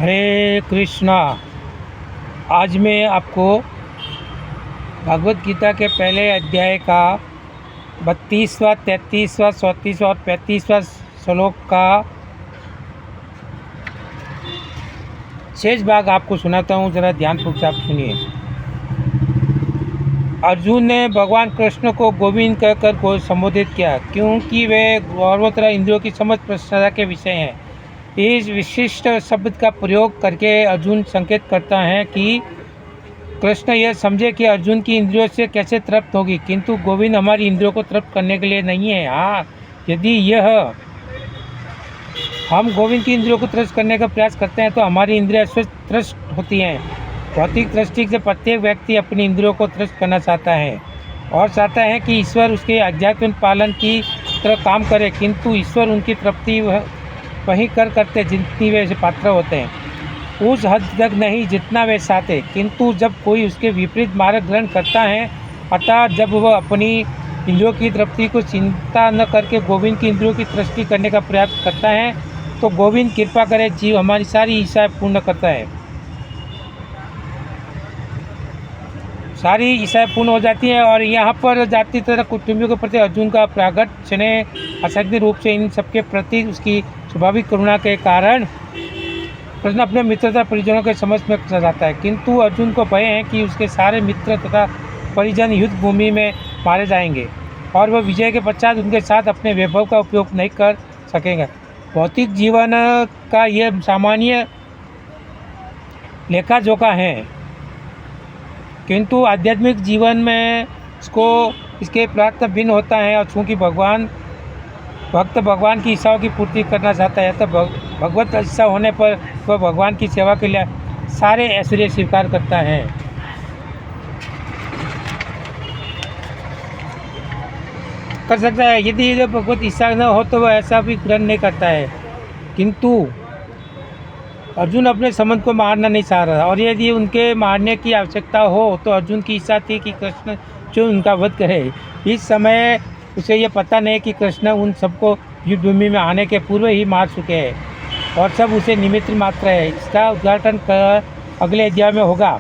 हरे कृष्णा। आज मैं आपको भगवत गीता के पहले अध्याय का 32वां, 33वां, 34वां और 35वां श्लोक का शेष भाग आपको सुनाता हूँ। ज़रा ध्यानपूर्वक आप सुनिए। अर्जुन ने भगवान कृष्ण को गोविंद कहकर संबोधित किया, क्योंकि वे सर्वत्र इंद्रियों की समझ प्रशंसा के विषय हैं। इस विशिष्ट शब्द का प्रयोग करके अर्जुन संकेत करता है कि कृष्ण यह समझे कि अर्जुन की इंद्रियों से कैसे तृप्त होगी, किंतु गोविंद हमारी इंद्रियों को तृप्त करने के लिए नहीं है। हाँ, यदि हम गोविंद की इंद्रियों को तृप्त करने का प्रयास करते हैं तो हमारी इंद्रियां तृष्ट होती हैं। भौतिक दृष्टि से प्रत्येक व्यक्ति अपनी इंद्रियों को तृप्त करना चाहता है और चाहता है कि ईश्वर उसके आध्यात्मिक पालन की तरह काम करे, किंतु ईश्वर उनकी तृप्ति वही करते जितनी वे पात्र होते हैं, उस हद तक नहीं जितना वे चाहते। किंतु जब कोई उसके विपरीत मार्ग ग्रहण करता है, अर्थात जब वह अपनी इंद्रियों की तृप्ति को चिंता न करके गोविंद की इंद्रियों की तृप्ति करने का प्रयास करता है, तो गोविंद कृपा करे जीव हमारी सारी इच्छाएं पूर्ण करता है। सारी इच्छाएं पूर्ण हो जाती हैं। और यहाँ पर जाति तथा कुटुंबियों के प्रति अर्जुन का प्रागट स्नेह असाध्य रूप से इन सबके प्रति उसकी स्वाभाविक करुणा के कारण कृष्ण अपने मित्र तथा परिजनों के समझ में जाता है, किंतु अर्जुन को भय है कि उसके सारे मित्र तथा परिजन युद्ध भूमि में मारे जाएंगे और वह विजय के पश्चात उनके साथ अपने वैभव का उपयोग नहीं कर सकेंगे। भौतिक जीवन का यह सामान्य लेखा जोखा है, किंतु आध्यात्मिक जीवन में इसके प्रयत्न भिन्न होता है। और चूँकि भक्त भगवान की इच्छाओं की पूर्ति करना चाहता है, तो भगवत इच्छा होने पर वह भगवान की सेवा के लिए सारे ऐश्वर्य स्वीकार करता है। कर सकता है। यदि भगवत इच्छा न हो तो वह ऐसा भी ग्रहण नहीं करता है। किंतु अर्जुन अपने संबंध को मारना नहीं चाह रहा, और यदि उनके मारने की आवश्यकता हो तो अर्जुन की इच्छा थी कि कृष्ण जो उनका वध करे। इस समय उसे यह पता नहीं कि कृष्ण उन सबको युद्ध भूमि में आने के पूर्व ही मार चुके हैं और सब उसे निमित्त मात्र है। इसका उद्घाटन अगले अध्याय में होगा।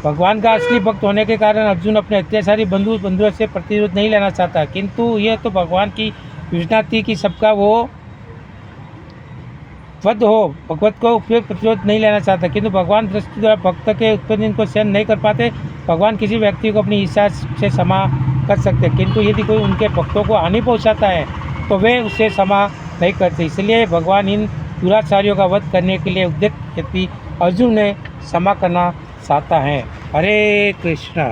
भगवान का असली भक्त होने के कारण अर्जुन अपने अत्याचारी बंधुओं से प्रतिरोध नहीं लेना चाहता, किंतु यह तो भगवान की योजना थी कि सबका वो वध हो। भगवत को उपयोग प्रतिरोध नहीं लेना चाहता, किंतु भगवान दृष्टि द्वारा भक्त के उत्पत्ति को सहन नहीं कर पाते। भगवान किसी व्यक्ति को अपनी इच्छा से क्षमा कर सकते, किंतु यदि कोई उनके भक्तों को हानि पहुंचाता है तो वे उसे क्षमा नहीं करते। इसलिए भगवान इन दुराचारियों का वध करने के लिए उद्यत व्यक्ति अर्जुन ने क्षमा करना चाहता है। हरे कृष्णा।